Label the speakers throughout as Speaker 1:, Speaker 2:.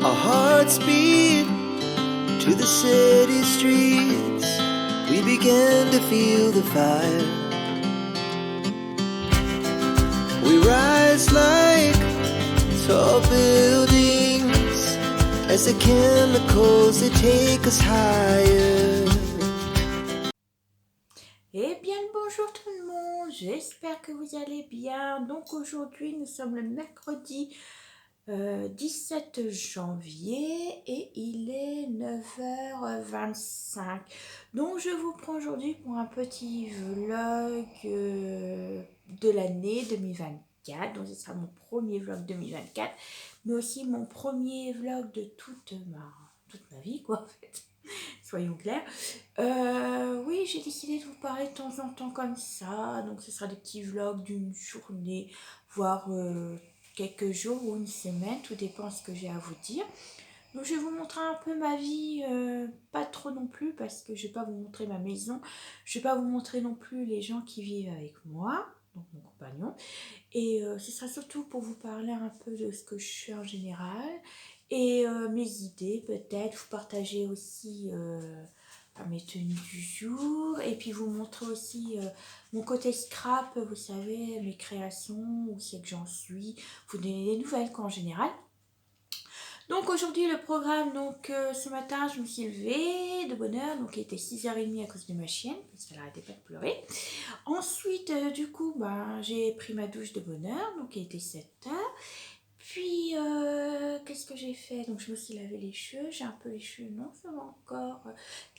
Speaker 1: Our hearts beat to the city streets. We began to feel the fire. We rise like tall buildings as the chemicals they take us higher.
Speaker 2: Eh bien le bonjour tout le monde, j'espère que vous allez bien. Donc aujourd'hui nous sommes le mercredi 17 janvier et il est 9h25. Donc je vous prends aujourd'hui pour un petit vlog de l'année 2024. Donc ce sera mon premier vlog 2024, mais aussi mon premier vlog de toute ma vie quoi en fait. Soyons clairs. Oui, j'ai décidé de vous parler de temps en temps comme ça. Donc ce sera des petits vlogs d'une journée, voire quelques jours ou une semaine, tout dépend de ce que j'ai à vous dire. Donc je vais vous montrer un peu ma vie, pas trop non plus parce que je vais pas vous montrer ma maison, je vais pas vous montrer non plus les gens qui vivent avec moi, donc mon compagnon. Et ce sera surtout pour vous parler un peu de ce que je fais en général et mes idées peut-être, vous partager aussi mes tenues du jour et puis vous montrer aussi mon côté scrap, vous savez, mes créations, où c'est que j'en suis, vous donner des nouvelles quoi en général. Donc aujourd'hui le programme, donc ce matin je me suis levée de bonne heure, donc il était 6h30 à cause de ma chienne, parce qu'elle n'arrêtait pas de pleurer. Ensuite du coup j'ai pris ma douche de bonne heure, donc il était 7h. Puis qu'est-ce que j'ai fait? Donc je me suis lavé les cheveux, j'ai un peu les cheveux, non ça va encore.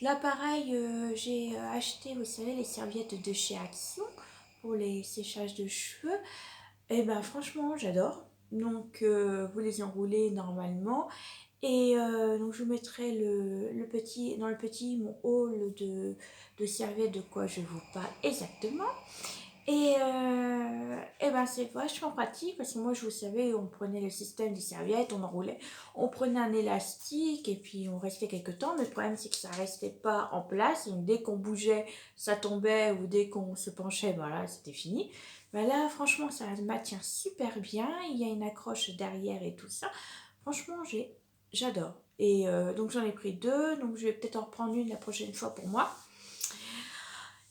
Speaker 2: Là pareil, j'ai acheté, vous savez, les serviettes de chez Action pour les séchages de cheveux. Et ben franchement j'adore. Donc vous les enroulez normalement et donc je vous mettrai dans le petit mon haul de serviettes de quoi je vous parle exactement. Et ben c'est vachement pratique parce que moi je vous savais on prenait le système des serviettes, on enroulait, on prenait un élastique et puis on restait quelques temps, mais le problème c'est que ça restait pas en place, donc dès qu'on bougeait ça tombait ou dès qu'on se penchait voilà c'était fini. Ben là franchement ça maintient super bien, il y a une accroche derrière et tout ça, franchement j'adore. Et donc j'en ai pris deux, donc je vais peut-être en reprendre une la prochaine fois pour moi.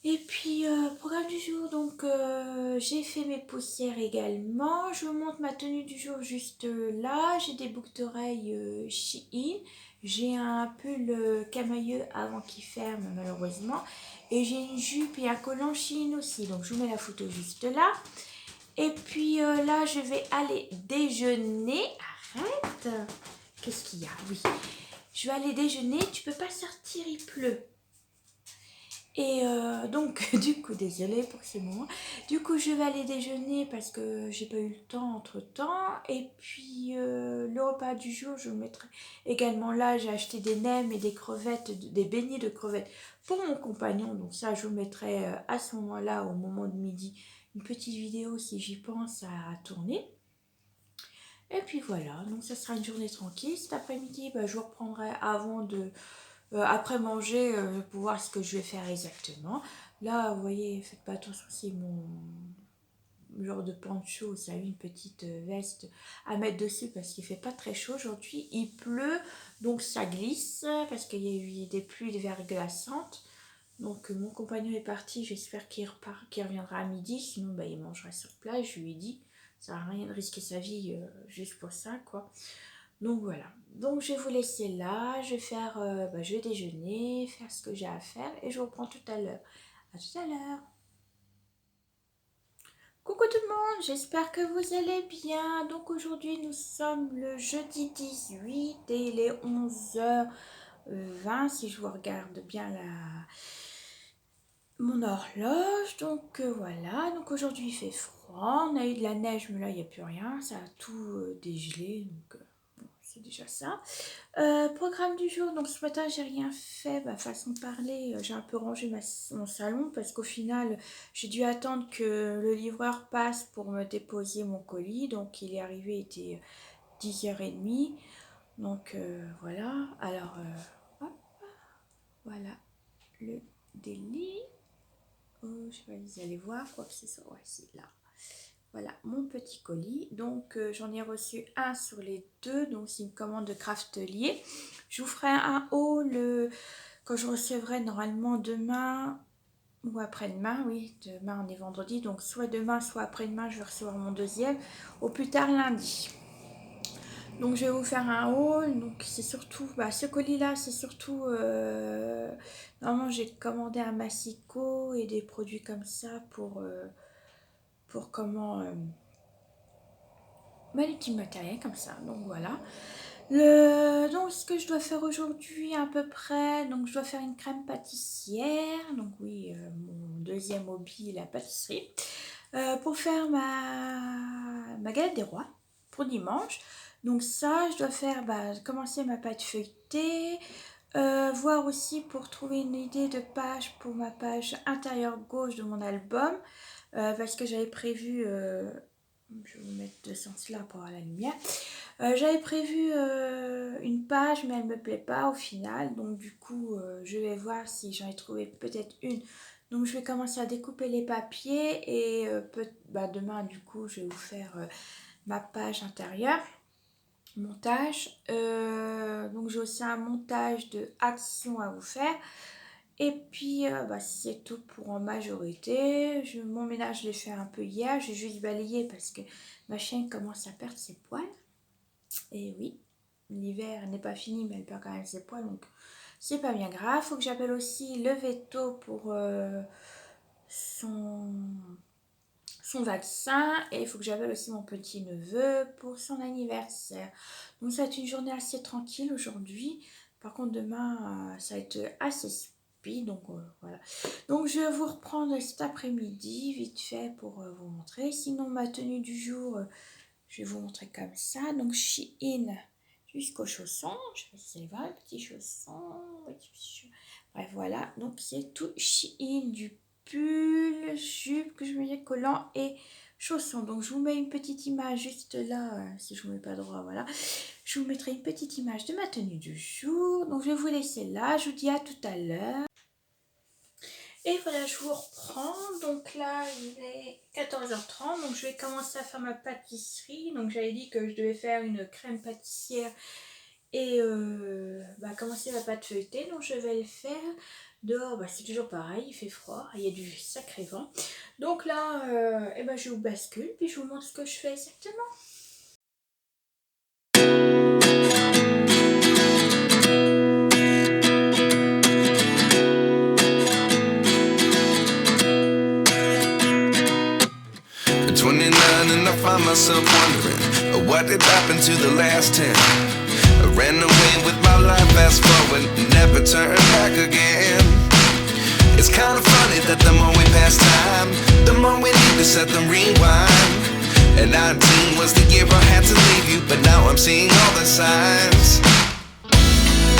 Speaker 2: Et puis, programme du jour, donc j'ai fait mes poussières également. Je vous montre ma tenue du jour juste là. J'ai des boucles d'oreilles Shein. J'ai un pull camailleux avant qu'il ferme malheureusement. Et j'ai une jupe et un collant Shein aussi. Donc je vous mets la photo juste là. Et puis là, je vais aller déjeuner. Arrête! Qu'est-ce qu'il y a? Oui. Je vais aller déjeuner. Tu peux pas sortir, il pleut. Et donc, du coup, désolée pour ces moments. Du coup, je vais aller déjeuner parce que j'ai pas eu le temps entre temps. Et puis, le repas du jour, je vous mettrai également là. J'ai acheté des nems et des crevettes, des beignets de crevettes pour mon compagnon. Donc, ça, je vous mettrai à ce moment-là, au moment de midi, une petite vidéo si j'y pense à tourner. Et puis voilà, donc ça sera une journée tranquille. Cet après-midi, je vous reprendrai avant de. Après manger, pour voir ce que je vais faire exactement. Là, vous voyez, faites pas attention, c'est mon genre de poncho, ça a une petite veste à mettre dessus parce qu'il fait pas très chaud aujourd'hui. Il pleut, donc ça glisse parce qu'il y a eu des pluies verglaçantes. Donc mon compagnon est parti, j'espère qu'il reviendra à midi, sinon il mangera sur place. Je lui ai dit, ça sert à rien de risquer sa vie juste pour ça, quoi. Donc voilà, donc je vais vous laisser là, je vais faire, je vais déjeuner, faire ce que j'ai à faire et je vous reprends tout à l'heure. À tout à l'heure. Coucou tout le monde, j'espère que vous allez bien. Donc aujourd'hui nous sommes le jeudi 18 et il est 11h20 si je vous regarde bien mon horloge. Donc voilà, donc aujourd'hui il fait froid, on a eu de la neige mais là il n'y a plus rien, ça a tout dégelé donc c'est déjà ça. Programme du jour, donc ce matin j'ai rien fait, façon de parler, j'ai un peu rangé mon salon parce qu'au final j'ai dû attendre que le livreur passe pour me déposer mon colis, donc il est arrivé, il était 10h30, donc voilà, alors hop, voilà le délit, oh, je sais pas, vous allez voir quoi que ce soit, ouais c'est là, Voilà mon petit colis. Donc j'en ai reçu un sur les deux. Donc c'est une commande de Craftelier. Je vous ferai un haul quand je recevrai normalement demain ou après-demain. Oui, demain on est vendredi. Donc soit demain, soit après-demain, je vais recevoir mon deuxième. Au plus tard lundi. Donc je vais vous faire un haul. Donc c'est surtout, ce colis-là, c'est surtout... normalement j'ai commandé un massicot et des produits comme ça pour comment... les petits matériels comme ça. Donc voilà. Donc ce que je dois faire aujourd'hui à peu près, donc je dois faire une crème pâtissière. Donc oui, mon deuxième hobby, la pâtisserie. Pour faire ma galette des rois pour dimanche. Donc ça, je dois faire, commencer ma pâte feuilletée, voir aussi pour trouver une idée de page pour ma page intérieure gauche de mon album, parce que j'avais prévu, je vais vous mettre de ce sens-là pour avoir la lumière, j'avais prévu une page mais elle me plaît pas au final, donc du coup je vais voir si j'en ai trouvé peut-être une. Donc je vais commencer à découper les papiers et demain du coup je vais vous faire ma page intérieure, montage. Donc j'ai aussi un montage de action à vous faire. Et puis c'est tout pour en majorité. Mon ménage je l'ai fait un peu hier, j'ai juste balayé parce que ma chienne commence à perdre ses poils. Et oui, l'hiver n'est pas fini mais elle perd quand même ses poils, donc c'est pas bien grave. Faut que j'appelle aussi le veto pour son vaccin, et il faut que j'appelle aussi mon petit neveu pour son anniversaire. Donc ça va être une journée assez tranquille aujourd'hui. Par contre demain ça va être assez speed, donc voilà. Donc je vais vous reprendre cet après-midi vite fait pour vous montrer. Sinon ma tenue du jour, je vais vous montrer comme ça. Donc Shein jusqu'aux chaussons. Je vais essayer de voir les petits chaussons. Bref voilà, donc c'est tout Shein, du pull, jupe que je mets collant et chaussons. Donc je vous mets une petite image juste là, si je vous mets pas droit, voilà. Je vous mettrai une petite image de ma tenue du jour. Donc je vais vous laisser là, je vous dis à tout à l'heure. Et voilà, je vous reprends. Donc là, il est 14h30. Donc je vais commencer à faire ma pâtisserie. Donc j'avais dit que je devais faire une crème pâtissière et commencer la pâte feuilletée. Donc je vais le faire. Dehors, c'est toujours pareil, il fait froid, il y a du sacré vent. Donc là, je vous bascule, puis je vous montre ce que je fais exactement.
Speaker 1: At 29 and I find myself wondering what did happen to the last 10. I ran away with my life, fast forward, never turn back again. It's kind of funny that the more we pass time, the more we need to set the rewind. And 19 was the year I had to leave you, but now I'm seeing all the signs.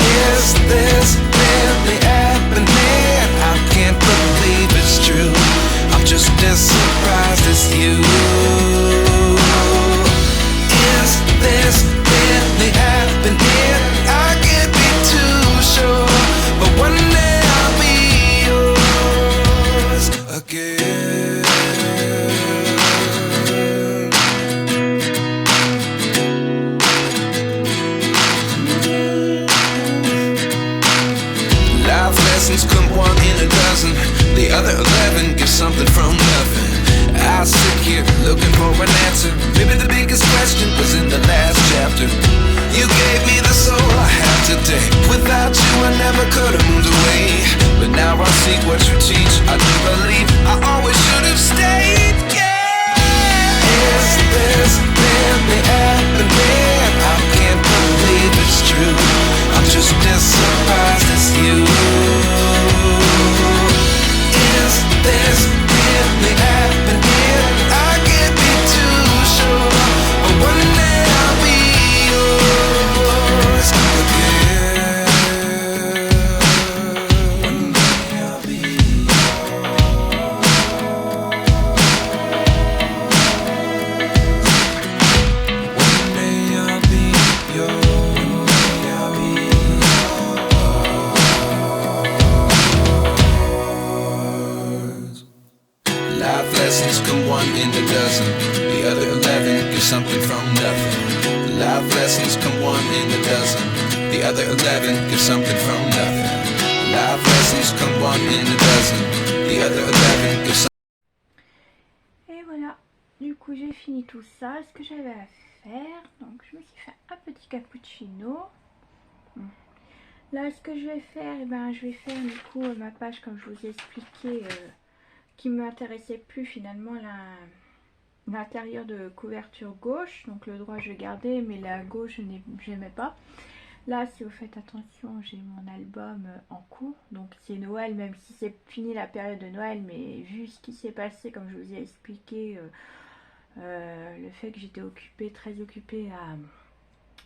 Speaker 1: Is this really happening? I can't believe it's true. I'm just as surprised as you. Is this really happening? I can't be too sure, but one day I'll be yours again. lessons come one in a dozen. The other 11 give something from nothing. Life lessons come one in a dozen. The other 11 give something.
Speaker 2: Et voilà, du coup j'ai fini tout ça, ce que j'avais à faire. Donc je me suis fait un petit cappuccino. Là ce que je vais faire, je vais faire du coup ma page comme je vous ai expliqué, qui ne m'intéressait plus finalement, l'intérieur de couverture gauche. Donc le droit je vais garder, mais la gauche je n'aimais pas. Là, si vous faites attention, j'ai mon album en cours. Donc c'est Noël, même si c'est fini la période de Noël. Mais vu ce qui s'est passé, comme je vous ai expliqué, le fait que j'étais très occupée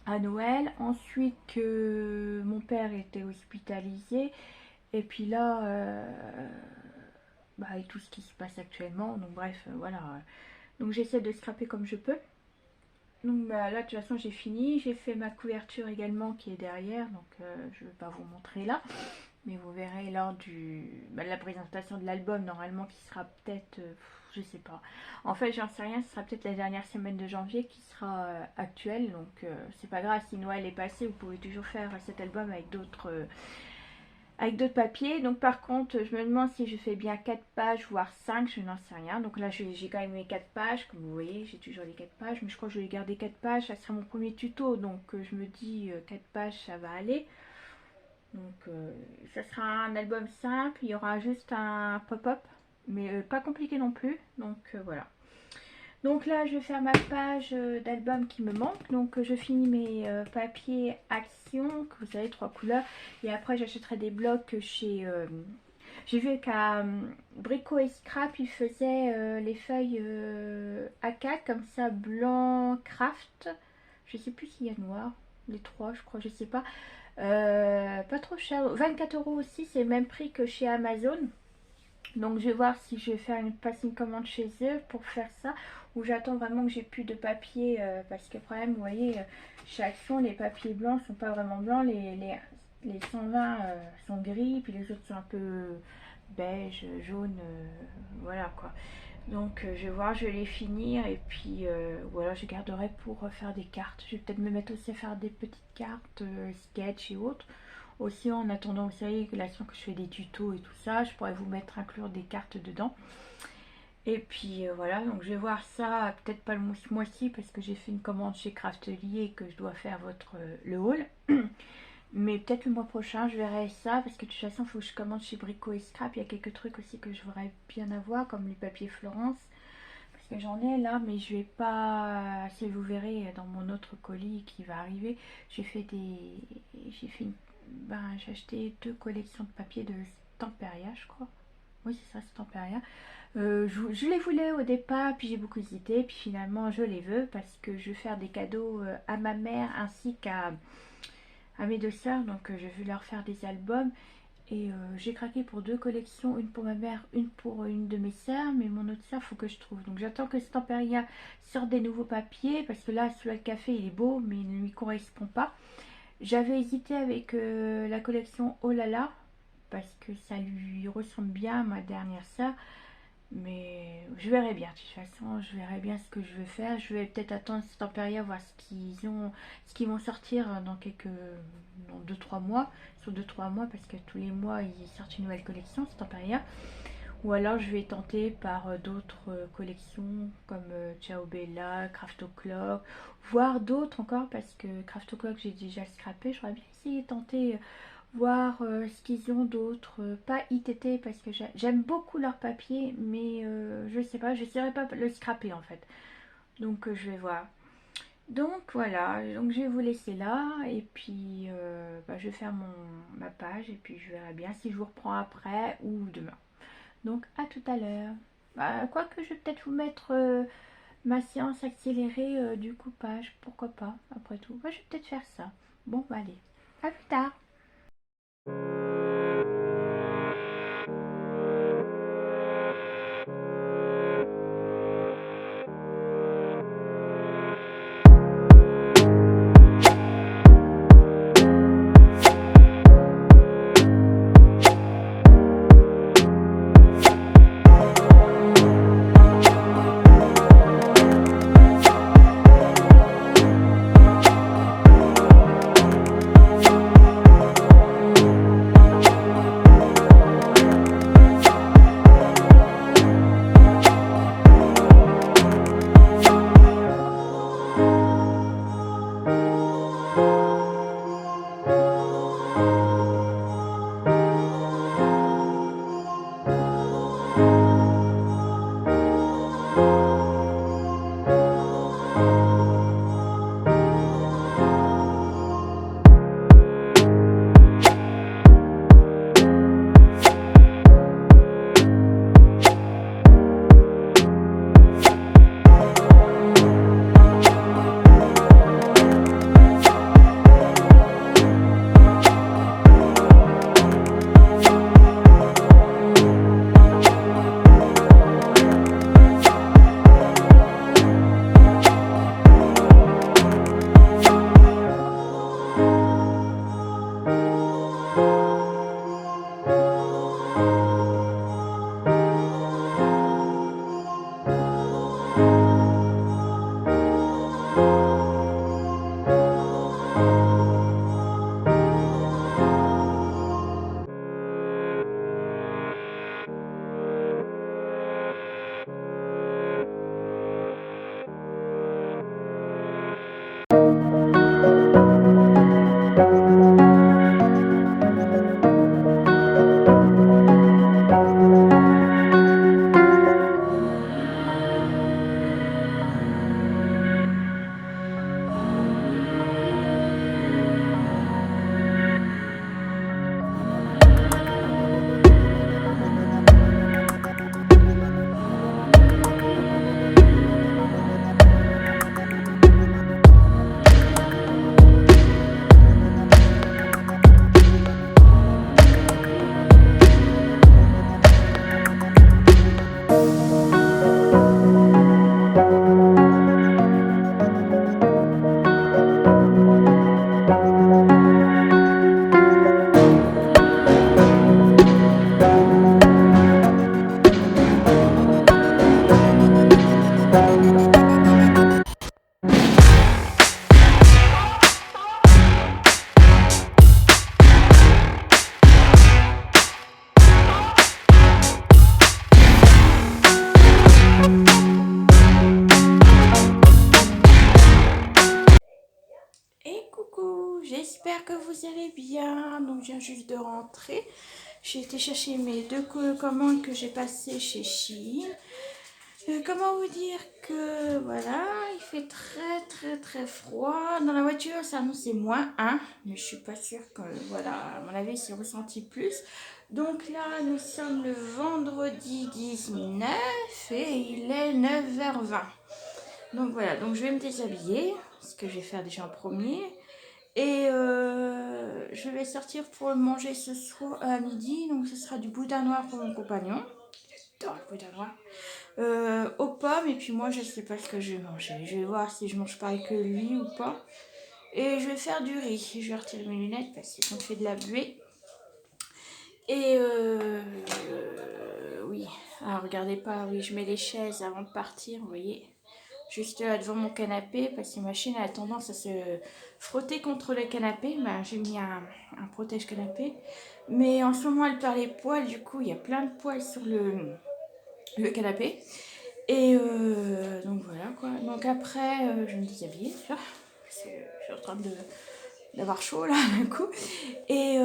Speaker 2: à Noël. Ensuite que mon père était hospitalisé. Et puis là, et tout ce qui se passe actuellement. Donc bref, voilà. Donc j'essaie de scraper comme je peux. Donc là de toute façon j'ai fini, j'ai fait ma couverture également qui est derrière, donc je ne vais pas vous montrer là, mais vous verrez lors de la présentation de l'album normalement, qui sera peut-être, je sais pas, en fait j'en sais rien, ce sera peut-être la dernière semaine de janvier qui sera actuelle, donc c'est pas grave, si Noël est passé, vous pouvez toujours faire cet album avec d'autres papiers. Donc par contre je me demande si je fais bien 4 pages voire 5, je n'en sais rien. Donc là j'ai quand même mes 4 pages, comme vous voyez j'ai toujours les 4 pages, mais je crois que je vais garder 4 pages, ça sera mon premier tuto, donc je me dis 4 pages ça va aller. Donc ça sera un album simple, il y aura juste un pop-up, mais pas compliqué non plus, donc voilà. Donc là je vais faire ma page d'album qui me manque. Donc je finis mes papiers action, que vous savez, 3 couleurs. Et après j'achèterai des blocs chez... j'ai vu qu'à Brico et Scrap ils faisaient les feuilles A4 comme ça, blanc, craft. Je sais plus s'il y a noir, les 3 je crois, je sais pas. Pas trop cher, 24 € aussi, c'est le même prix que chez Amazon. Donc je vais voir si je vais passer une commande chez eux pour faire ça, ou j'attends vraiment que j'ai plus de papier, parce que le problème, vous voyez, chez Action les papiers blancs sont pas vraiment blancs, les 120 sont gris, puis les autres sont un peu beige, jaune, voilà quoi. Donc je vais voir, je vais les finir, et puis voilà, je garderai pour faire des cartes. Je vais peut-être me mettre aussi à faire des petites cartes sketch et autres. Aussi en attendant, vous savez, que je fais des tutos et tout ça, je pourrais vous inclure des cartes dedans. Et puis voilà, donc je vais voir ça, peut-être pas le mois-ci parce que j'ai fait une commande chez Craftelier et que je dois faire le haul. Mais peut-être le mois prochain, je verrai ça, parce que de toute façon, il faut que je commande chez Brico et Scrap. Il y a quelques trucs aussi que je voudrais bien avoir, comme les papiers Florence. Parce que j'en ai là, mais je vais pas... Si vous verrez dans mon autre colis qui va arriver, j'ai acheté 2 collections de papier de Stamperia, je crois. Oui, c'est ça, Stamperia. Je les voulais au départ, puis j'ai beaucoup hésité, puis finalement je les veux parce que je veux faire des cadeaux à ma mère ainsi qu'à mes 2 sœurs. Donc je vais leur faire des albums, et j'ai craqué pour 2 collections, une pour ma mère, une pour une de mes sœurs, mais mon autre sœur faut que je trouve. Donc j'attends que Stamperia sorte des nouveaux papiers, parce que là celui-là de café il est beau mais il ne lui correspond pas. J'avais hésité avec la collection Oh là là, parce que ça lui ressemble bien à ma dernière sœur. Mais je verrai bien, de toute façon, je verrai bien ce que je vais faire. Je vais peut-être attendre Stamperia, voir ce qu'ils vont sortir dans 2-3 mois. Sur 2-3 mois, parce que tous les mois, ils sortent une nouvelle collection, Stamperia. Ou alors, je vais tenter par d'autres collections, comme Ciao Bella, Craft O'Clock, voire d'autres encore, parce que Craft O'Clock, j'ai déjà scrappé. J'aurais bien essayé de tenter... voir ce qu'ils ont d'autres, pas ITT parce que j'aime beaucoup leur papier, mais je sais pas, j'essaierai pas le scraper en fait, donc je vais voir. Donc voilà, donc je vais vous laisser là, et puis je vais faire ma page, et puis je verrai bien si je vous reprends après ou demain. Donc à tout à l'heure. Quoique je vais peut-être vous mettre ma séance accélérée du coupage, pourquoi pas, après tout. Je vais peut-être faire ça. Bon allez, à plus tard. coucou, j'espère que vous allez bien. Donc je viens juste de rentrer. J'ai été chercher mes deux commandes que j'ai passées chez Shein. Comment vous dire que voilà, il fait très froid. Dans la voiture, ça annonce -1, mais je suis pas sûre que voilà, à mon avis, c'est ressenti plus. Donc là, nous sommes le vendredi 19 et il est 9h20. Donc voilà, donc je vais me déshabiller, ce que je vais faire déjà en premier. Et je vais sortir pour manger ce soir à midi. Donc ce sera du boudin noir pour mon compagnon. J'adore le boudin noir. Aux pommes. Et puis moi, je sais pas ce que je vais manger. Je vais voir si je mange pareil que lui ou pas. Et je vais faire du riz. Je vais retirer mes lunettes parce qu'ils ont fait de la buée. Et oui. Alors regardez pas, oui, je mets les chaises avant de partir, vous voyez. Juste là devant mon canapé, parce que ma chienne a tendance à se frotter contre le canapé. Bah, j'ai mis un protège-canapé. Mais en ce moment, elle perd les poils, du coup, il y a plein de poils sur le canapé. Et donc voilà quoi. Donc après, je vais me déshabiller déjà. Parce que je suis en train d'avoir chaud là d'un coup. Et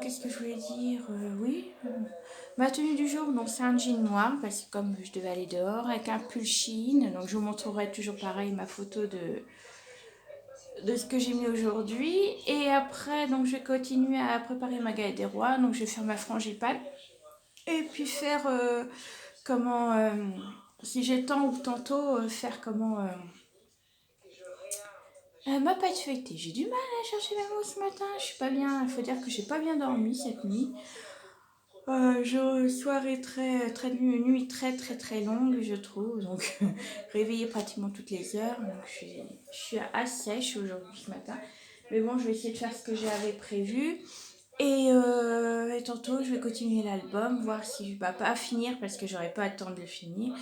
Speaker 2: qu'est-ce que je voulais dire oui. Ma tenue du jour, donc c'est un jean noir parce que comme je devais aller dehors avec un pull Shein, donc je vous montrerai toujours pareil ma photo de ce que j'ai mis aujourd'hui. Et après, donc je vais continuer à préparer ma galette des rois, donc je vais faire ma frangipane et puis faire comment si j'ai le temps ou tantôt faire comment ma pâte feuilletée. J'ai du mal à chercher mes mots ce matin, je suis pas bien, il faut dire que j'ai pas bien dormi cette nuit. Soirée nuit très longue je trouve, donc réveillée pratiquement toutes les heures, donc je suis à sèche aujourd'hui ce matin, mais bon je vais essayer de faire ce que j'avais prévu et tantôt je vais continuer l'album, voir si je ne vais pas finir parce que j'aurai pas le temps de le finir.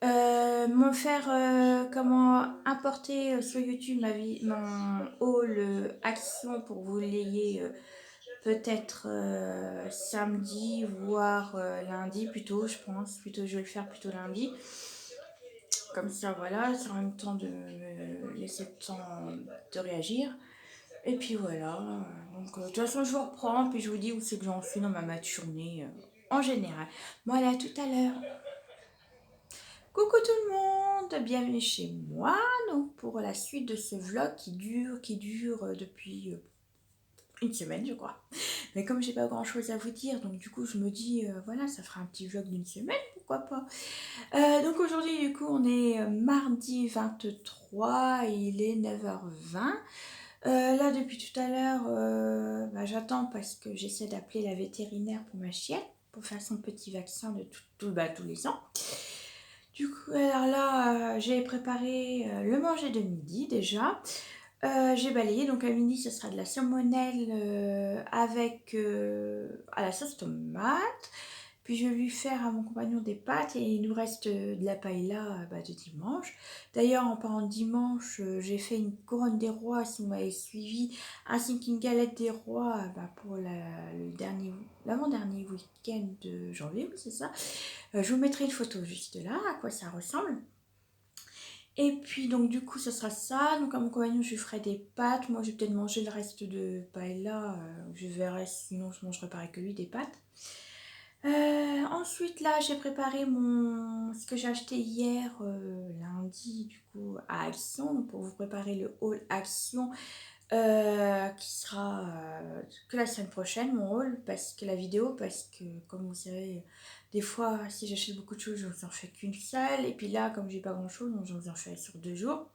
Speaker 2: Me faire comment importer sur YouTube mon haul action pour que vous l'ayez peut-être samedi, voire lundi plutôt, je pense. Plutôt, je vais le faire plutôt lundi. Comme ça, voilà, ça aura le temps de me laisser le temps de réagir. Et puis voilà. Donc, de toute façon, je vous reprends, puis je vous dis où c'est que j'en suis dans ma matinée en général. Voilà, à tout à l'heure. Coucou tout le monde, bienvenue chez moi. Donc, pour la suite de ce vlog qui dure depuis une semaine, je crois. Mais comme j'ai pas grand chose à vous dire, donc du coup je me dis voilà, ça fera un petit vlog d'une semaine, pourquoi pas. Donc aujourd'hui du coup on est mardi 23, il est 9h20. Là depuis tout à l'heure j'attends parce que j'essaie d'appeler la vétérinaire pour ma chienne pour faire son petit vaccin de tous les ans. Du coup alors là j'ai préparé le manger de midi déjà. J'ai balayé, donc à midi ce sera de la salmonelle avec à la sauce tomate. Puis je vais lui faire à mon compagnon des pâtes et il nous reste de la paella de dimanche. D'ailleurs en parlant de dimanche, j'ai fait une couronne des rois si vous m'avez suivi, ainsi qu'une galette des rois pour l'avant-dernier week-end de janvier, oui c'est ça. Je vous mettrai une photo juste là, à quoi ça ressemble. Et puis donc du coup ça sera ça, donc à mon compagnon je lui ferai des pâtes, moi je vais peut-être manger le reste de paella, je verrai sinon je mangerai pareil que lui des pâtes. Ensuite là j'ai préparé ce que j'ai acheté hier lundi du coup à Action, pour vous préparer le haul Action qui sera que la semaine prochaine mon haul, parce que comme vous savez des fois si j'achète beaucoup de choses je vous en fais qu'une seule, et puis là comme j'ai pas grand chose donc je vous en fais sur 2 jours.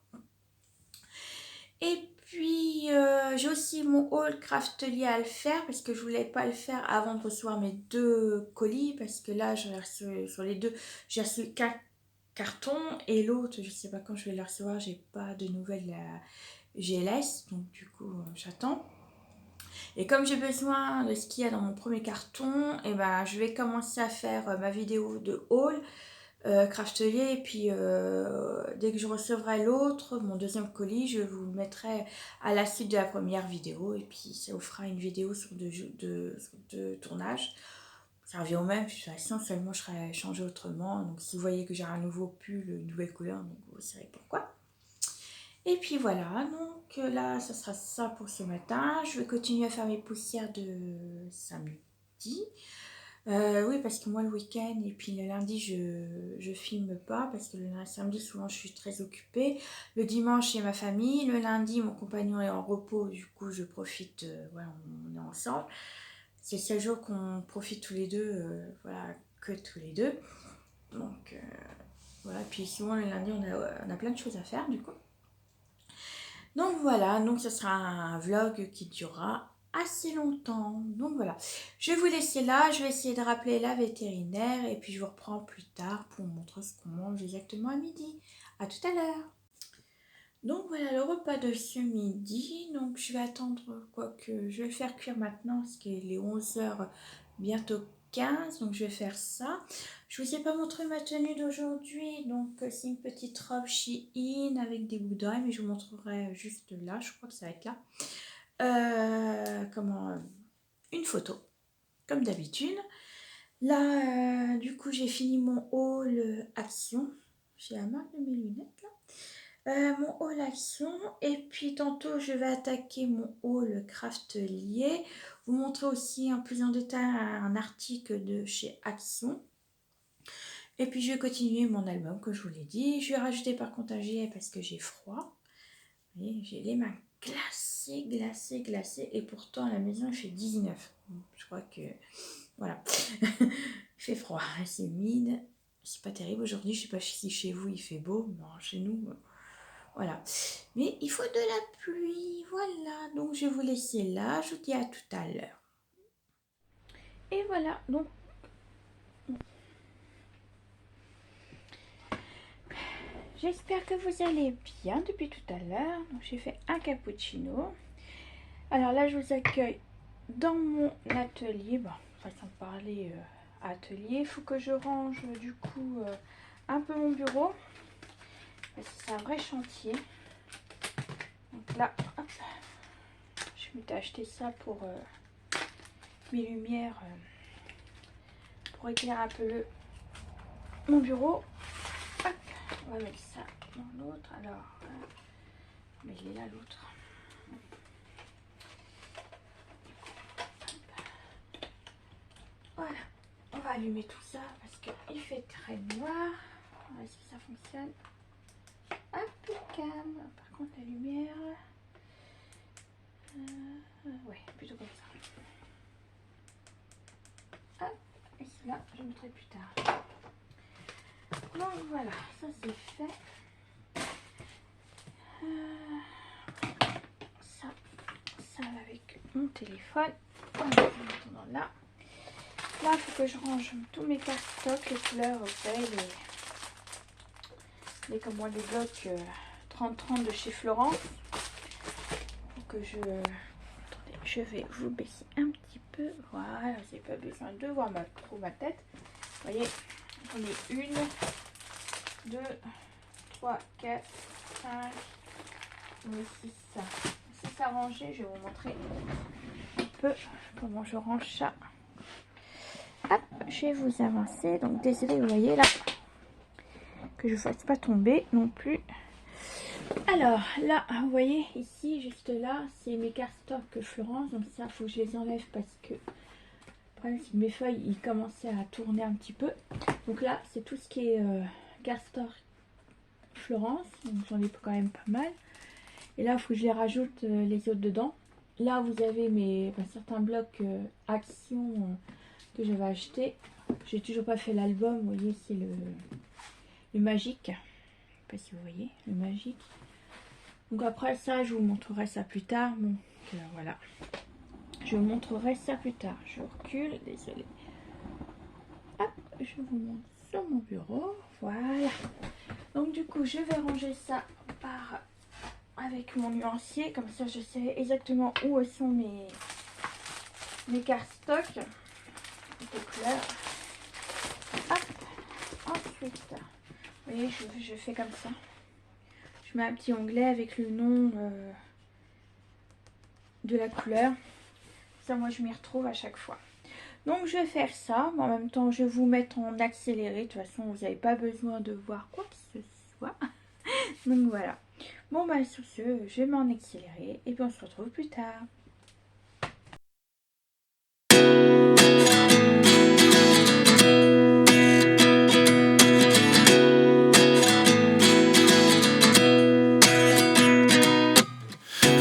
Speaker 2: Et puis j'ai aussi mon haul Craftelier à le faire parce que je voulais pas le faire avant de recevoir mes 2 colis, parce que là j'ai reçu sur les 2 j'ai reçu qu'un carton et l'autre je sais pas quand je vais le recevoir, j'ai pas de nouvelles GLS, donc du coup j'attends. Et comme j'ai besoin de ce qu'il y a dans mon premier carton, et je vais commencer à faire ma vidéo de haul Craftelier, et puis dès que je recevrai l'autre, mon deuxième colis, je vous le mettrai à la suite de la première vidéo, et puis ça vous fera une vidéo sur 2 tournages. Ça revient au même, de toute façon, seulement je serai changé autrement. Donc si vous voyez que j'ai un nouveau pull, une nouvelle couleur, donc vous saurez pourquoi. Et puis voilà, donc là, ça sera ça pour ce matin. Je vais continuer à faire mes poussières de samedi. Oui, parce que moi, le week-end et puis le lundi, je filme pas parce que le samedi, souvent, je suis très occupée. Le dimanche, c'est ma famille. Le lundi, mon compagnon est en repos. Du coup, je profite. Voilà, on est ensemble. C'est le seul jour qu'on profite tous les deux. Voilà, que tous les deux. Donc, voilà. Puis souvent, le lundi, on a plein de choses à faire, du coup. Donc voilà, donc ce sera un vlog qui durera assez longtemps. Donc voilà, je vais vous laisser là, je vais essayer de rappeler la vétérinaire et puis je vous reprends plus tard pour vous montrer ce qu'on mange exactement à midi. À tout à l'heure. Donc voilà le repas de ce midi. Donc je vais attendre, quoique je vais le faire cuire maintenant parce qu'il est 11h, bientôt 15. Donc je vais faire ça. Je vous ai pas montré ma tenue d'aujourd'hui. Donc c'est une petite robe Shein avec des bouddhas. Mais je vous montrerai juste là. Je crois que ça va être là. Une photo. Comme d'habitude. Là, du coup, j'ai fini mon haul action. J'ai la marque de mes lunettes là. Mon haul action et puis tantôt je vais attaquer mon haul craftelier, vous montrer aussi un plus en détail un article de chez Action et puis je vais continuer mon album comme je vous l'ai dit. Je vais rajouter par contre un gilet parce que j'ai froid. Vous voyez, j'ai les mains glacées et pourtant à la maison il fait 19. Je crois que voilà. Il fait froid, c'est humide, c'est pas terrible aujourd'hui. Je sais pas si chez vous il fait beau, mais chez nous voilà, mais il faut de la pluie, voilà, donc je vais vous laisser là, je vous dis à tout à l'heure. Et voilà, donc j'espère que vous allez bien depuis tout à l'heure. Donc j'ai fait un cappuccino. Alors là je vous accueille dans mon atelier, bon, façon de parler atelier. Il faut que je range du coup un peu mon bureau, parce que c'est un vrai chantier. Donc là, hop, je m'étais acheté ça pour mes lumières, pour éclairer un peu mon bureau. Hop, on va mettre ça dans l'autre. Alors, mais il est là l'autre. Voilà, on va allumer tout ça parce qu'il fait très noir. Est-ce que ça fonctionne? Impeccable. Par contre, la lumière, ouais, plutôt comme ça. Hop, et cela, je montrerai plus tard. Donc voilà, ça c'est fait. Ça va avec mon téléphone. Voilà, maintenant là. Là, il faut que je range tous mes cardstocks, les couleurs, vous savez, comme moi, les blocs 30-30 de chez Florence. Faut que attendez, je vais vous baisser un petit peu. Voilà, vous n'avez pas besoin de voir trop ma tête. Vous voyez, j'en ai 1, 2, 3, 4, 5, 6. 6 à ranger. Je vais vous montrer un peu comment je range ça. Hop, je vais vous avancer. Donc désolé, vous voyez là, que je ne fasse pas tomber non plus. Alors là, vous voyez ici, juste là, c'est mes cardstocks Florence. Donc ça, il faut que je les enlève parce que le problème, c'est que mes feuilles, ils commençaient à tourner un petit peu. Donc là, c'est tout ce qui est cardstock Florence. Donc j'en ai quand même pas mal. Et là, il faut que je les rajoute les autres dedans. Là, vous avez certains blocs Action que j'avais acheté. J'ai toujours pas fait l'album. Vous voyez, c'est le magique. Je sais pas si vous voyez, le magique. Donc après ça, je vous montrerai ça plus tard. Donc voilà. Je vous montrerai ça plus tard. Je recule, désolé. Hop, je vous montre sur mon bureau. Voilà. Donc du coup, je vais ranger ça avec mon nuancier. Comme ça, je sais exactement où sont mes cardstocks de couleurs. Hop. Ensuite, vous voyez, je fais comme ça. Je mets un petit onglet avec le nom de la couleur. Ça, moi, je m'y retrouve à chaque fois. Donc, je vais faire ça. Mais en même temps, je vais vous mettre en accéléré. De toute façon, vous n'avez pas besoin de voir quoi que ce soit. Donc, voilà. Bon bah sur ce, je vais m'en accélérer et puis on se retrouve plus tard.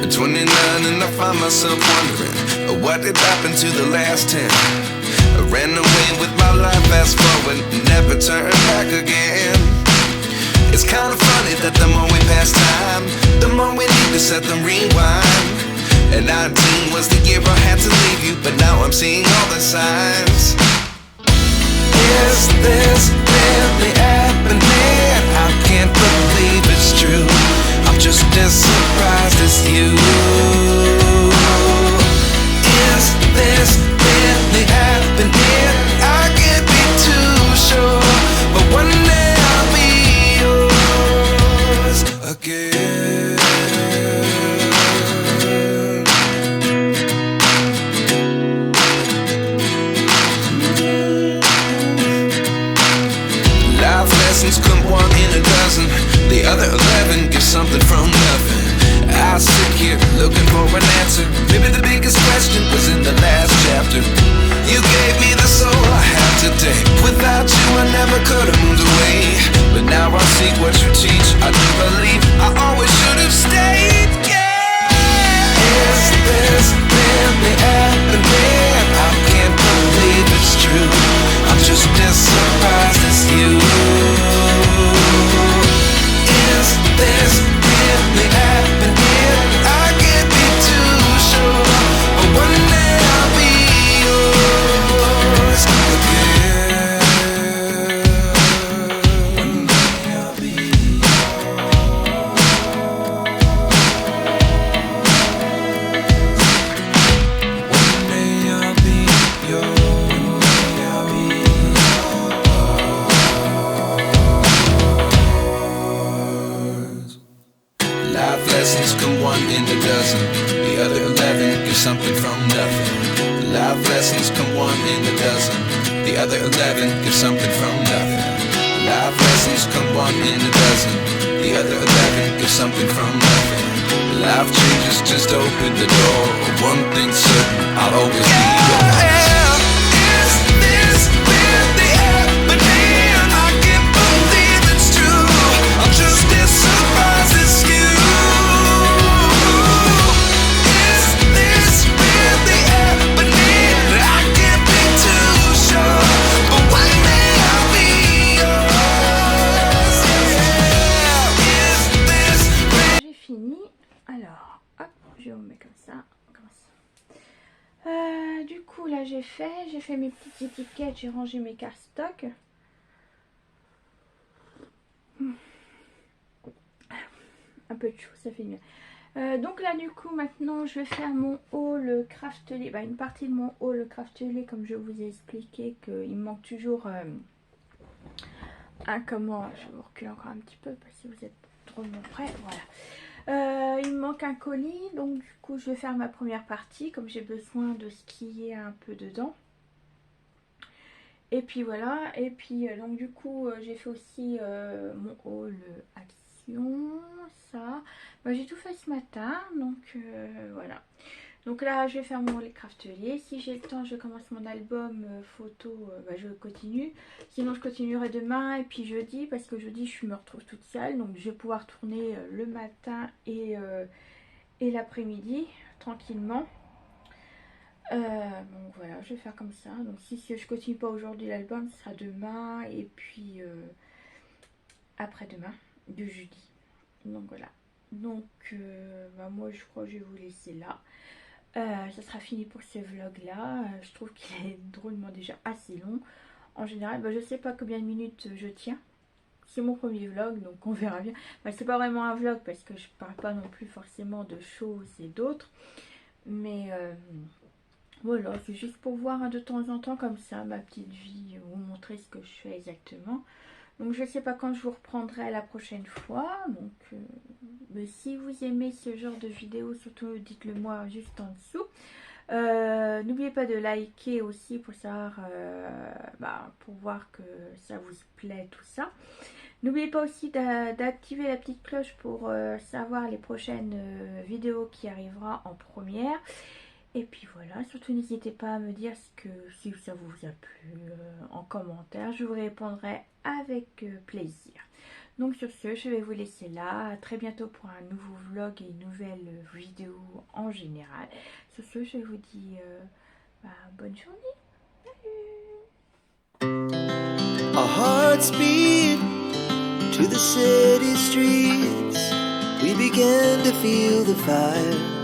Speaker 1: At 29 and I find myself wondering, what did happen to the last 10? I ran away with my life, fast forward, never turn back again. It's kind of funny that the more we pass time, the more we need to set them rewind. And 19 was the year I had to leave you, but now I'm seeing all the signs. Is this really happening? I can't believe it's true. I'm just as surprised as you. Is this really happening? I can't be too sure, but one day I'll be yours again. Life lessons come one in a dozen. The other 11 give something from nothing. I sit here looking for an answer. Maybe the biggest question was in the last chapter. You gave me the soul I have today. Without you I never could have moved away. But now I see what you teach. I do believe I always should have stayed. Yeah. Is this really happening? I can't believe it's true. I'm just as surprised as you. Is this really happening? I can't be too sure, but one day I'll be yours again. One day I'll be yours. One day I'll be yours. One day I'll be yours. Life lessons come one in a dozen. The other 11 give something from nothing. Life lessons come one in a dozen. The other 11 give something from nothing. Life lessons come one in a dozen. The other 11 give something from nothing. Life changes just open the door. One thing's certain, I'll always be yours. Is this really happening? I can't believe it's true. I'm just as surprised as you. Is this really happening? I can't be too sure, but one day I'll be yours. Yeah. Is this really...
Speaker 2: J'ai fini. Alors, hop, je vous mets comme ça. Du coup, là j'ai fait mes petites étiquettes, j'ai rangé mes cardstocks. Un peu de chaud, ça fait mieux. Donc là du coup maintenant je vais faire mon haul Craftly, une partie de mon haul Craftly comme je vous ai expliqué qu'il me manque toujours un comment, je vais vous reculer encore un petit peu parce que vous êtes drôlement près, voilà. Il me manque un colis, donc du coup je vais faire ma première partie comme j'ai besoin de ce qui est un peu dedans. Et puis voilà, et puis donc du coup j'ai fait aussi mon haul action, ça. J'ai tout fait ce matin, donc voilà. Donc là je vais faire mon haul Craftly. Si j'ai le temps je commence mon album photo, je continue. Sinon je continuerai demain et puis jeudi, parce que jeudi je me retrouve toute seule. Donc je vais pouvoir tourner le matin et l'après-midi tranquillement. Donc voilà, je vais faire comme ça. Donc si je continue pas aujourd'hui l'album, ce sera demain et puis après-demain, de jeudi. Donc voilà. Donc moi je crois que je vais vous laisser là. Ça sera fini pour ce vlog là. Je trouve qu'il est drôlement déjà assez long. En général, je sais pas combien de minutes je tiens. C'est mon premier vlog, donc on verra bien. C'est pas vraiment un vlog parce que je parle pas non plus forcément de choses et d'autres. Mais voilà, c'est juste pour voir de temps en temps comme ça ma petite vie, vous montrer ce que je fais exactement. Donc je sais pas quand je vous reprendrai la prochaine fois. Donc mais si vous aimez ce genre de vidéo, surtout dites-le moi juste en dessous. N'oubliez pas de liker aussi pour savoir, pour voir que ça vous plaît tout ça. N'oubliez pas aussi d'activer la petite cloche pour savoir les prochaines vidéos qui arriveront en première. Et puis voilà, surtout n'hésitez pas à me dire si ça vous a plu en commentaire. Je vous répondrai avec plaisir. Donc sur ce, je vais vous laisser là. À très bientôt pour un nouveau vlog et une nouvelle vidéo en général. Sur ce, je vous dis bonne journée. Salut!
Speaker 3: Our hearts beat to the city streets. We began to feel the fire.